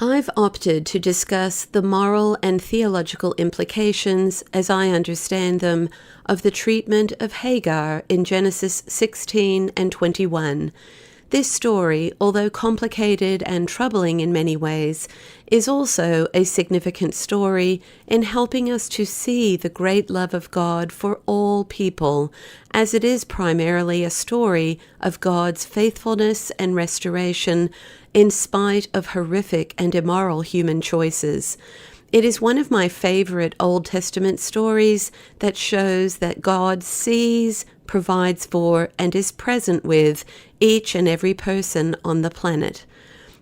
I've opted to discuss the moral and theological implications, as I understand them, of the treatment of Hagar in Genesis 16 and 21. This story, although complicated and troubling in many ways, is also a significant story in helping us to see the great love of God for all people, as it is primarily a story of God's faithfulness and restoration in spite of horrific and immoral human choices. It is one of my favorite Old Testament stories that shows that God sees, provides for, and is present with each and every person on the planet.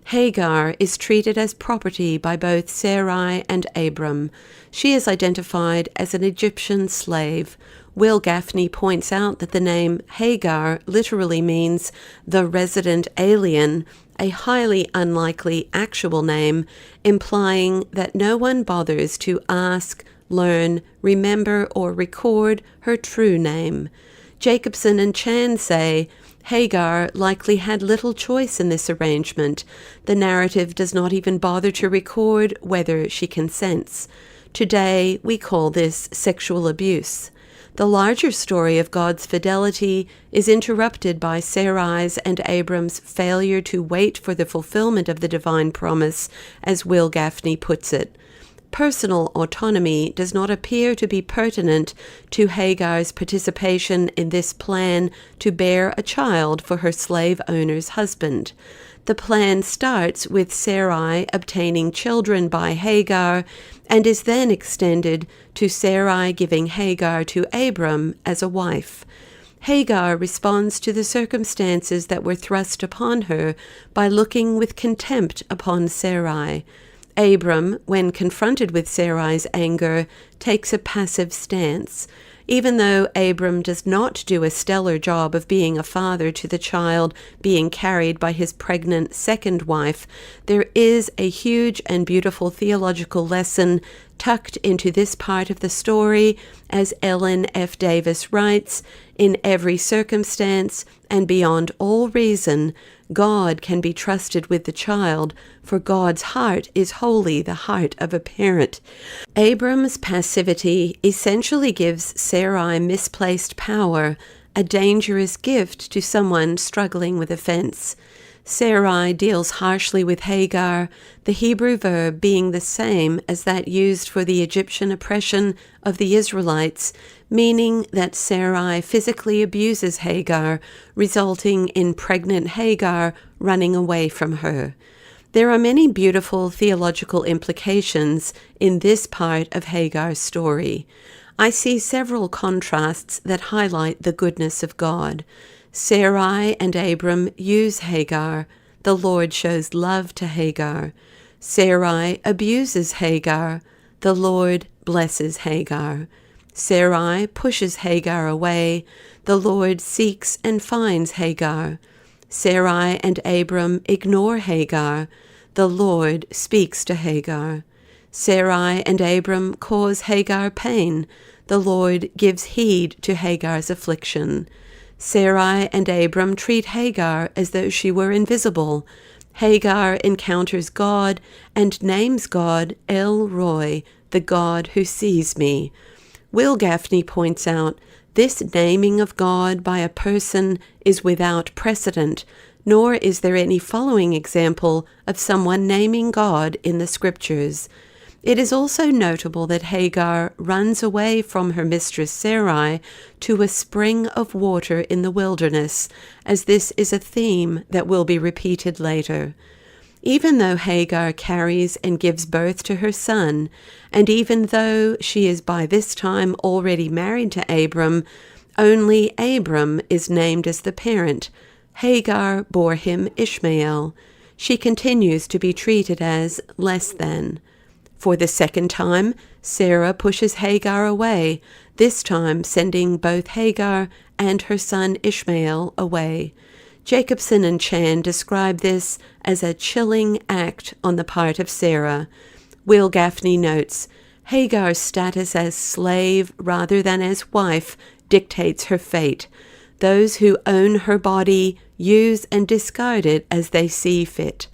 Hagar is treated as property by both Sarai and Abram. She is identified as an Egyptian slave. Will Gaffney points out that the name Hagar literally means the resident alien, a highly unlikely actual name, implying that no one bothers to ask, learn, remember, or record her true name. Jacobson and Chan say Hagar likely had little choice in this arrangement. The narrative does not even bother to record whether she consents. Today, we call this sexual abuse. The larger story of God's fidelity is interrupted by Sarai's and Abram's failure to wait for the fulfillment of the divine promise, as Will Gaffney puts it. Personal autonomy does not appear to be pertinent to Hagar's participation in this plan to bear a child for her slave owner's husband. The plan starts with Sarai obtaining children by Hagar and is then extended to Sarai giving Hagar to Abram as a wife. Hagar responds to the circumstances that were thrust upon her by looking with contempt upon Sarai. Abram, when confronted with Sarai's anger, takes a passive stance. Even though Abram does not do a stellar job of being a father to the child being carried by his pregnant second wife, there is a huge and beautiful theological lesson tucked into this part of the story, as Ellen F. Davis writes, "In every circumstance and beyond all reason, God can be trusted with the child, for God's heart is wholly the heart of a parent." Abram's passivity essentially gives Sarai misplaced power, a dangerous gift to someone struggling with offense. Sarai deals harshly with Hagar, the Hebrew verb being the same as that used for the Egyptian oppression of the Israelites, meaning that Sarai physically abuses Hagar, resulting in pregnant Hagar running away from her. There are many beautiful theological implications in this part of Hagar's story. I see several contrasts that highlight the goodness of God. Sarai and Abram use Hagar. The Lord shows love to Hagar. Sarai abuses Hagar. The Lord blesses Hagar. Sarai pushes Hagar away. The Lord seeks and finds Hagar. Sarai and Abram ignore Hagar. The Lord speaks to Hagar. Sarai and Abram cause Hagar pain. The Lord gives heed to Hagar's affliction. Sarai and Abram treat Hagar as though she were invisible. Hagar encounters God and names God El Roi, the God who sees me. Will Gaffney points out, this naming of God by a person is without precedent, nor is there any following example of someone naming God in the Scriptures. It is also notable that Hagar runs away from her mistress Sarai to a spring of water in the wilderness, as this is a theme that will be repeated later. Even though Hagar carries and gives birth to her son, and even though she is by this time already married to Abram, only Abram is named as the parent. Hagar bore him Ishmael. She continues to be treated as less than. For the second time, Sarah pushes Hagar away, this time sending both Hagar and her son Ishmael away. Jacobson and Chan describe this as a chilling act on the part of Sarah. Will Gaffney notes, Hagar's status as slave rather than as wife dictates her fate. Those who own her body use and discard it as they see fit.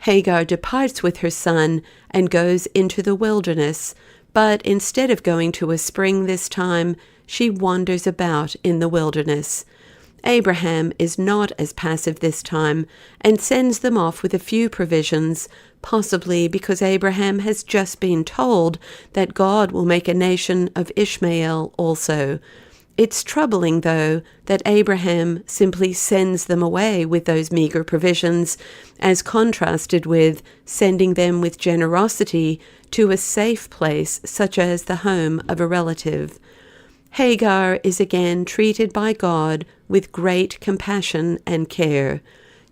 Hagar departs with her son and goes into the wilderness, but instead of going to a spring this time, she wanders about in the wilderness. Abraham is not as passive this time and sends them off with a few provisions, possibly because Abraham has just been told that God will make a nation of Ishmael also. It's troubling, though, that Abraham simply sends them away with those meager provisions, as contrasted with sending them with generosity to a safe place such as the home of a relative. Hagar is again treated by God with great compassion and care.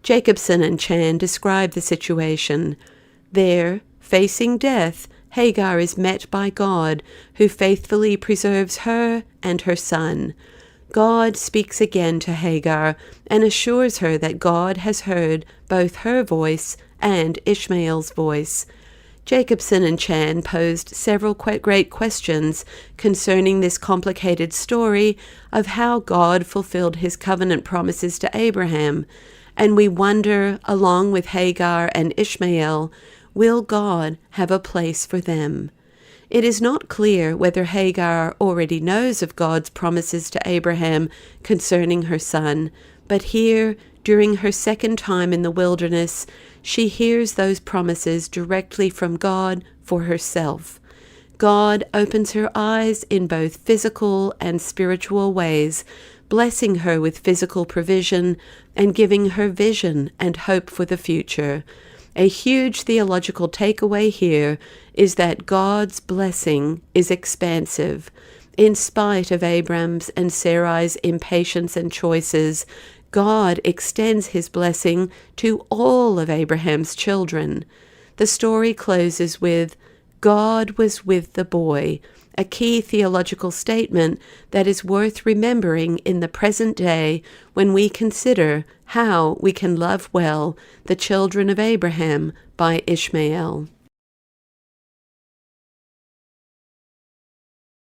Jacobson and Chan describe the situation. There, facing death, Hagar is met by God, who faithfully preserves her and her son. God speaks again to Hagar and assures her that God has heard both her voice and Ishmael's voice. Jacobson and Chan posed several great questions concerning this complicated story of how God fulfilled his covenant promises to Abraham, and we wonder, along with Hagar and Ishmael, will God have a place for them? It is not clear whether Hagar already knows of God's promises to Abraham concerning her son, but here, during her second time in the wilderness, she hears those promises directly from God for herself. God opens her eyes in both physical and spiritual ways, blessing her with physical provision and giving her vision and hope for the future. A huge theological takeaway here is that God's blessing is expansive. In spite of Abram's and Sarai's impatience and choices, God extends his blessing to all of Abraham's children. The story closes with, God was with the boy, a key theological statement that is worth remembering in the present day when we consider how we can love well the children of Abraham by Ishmael.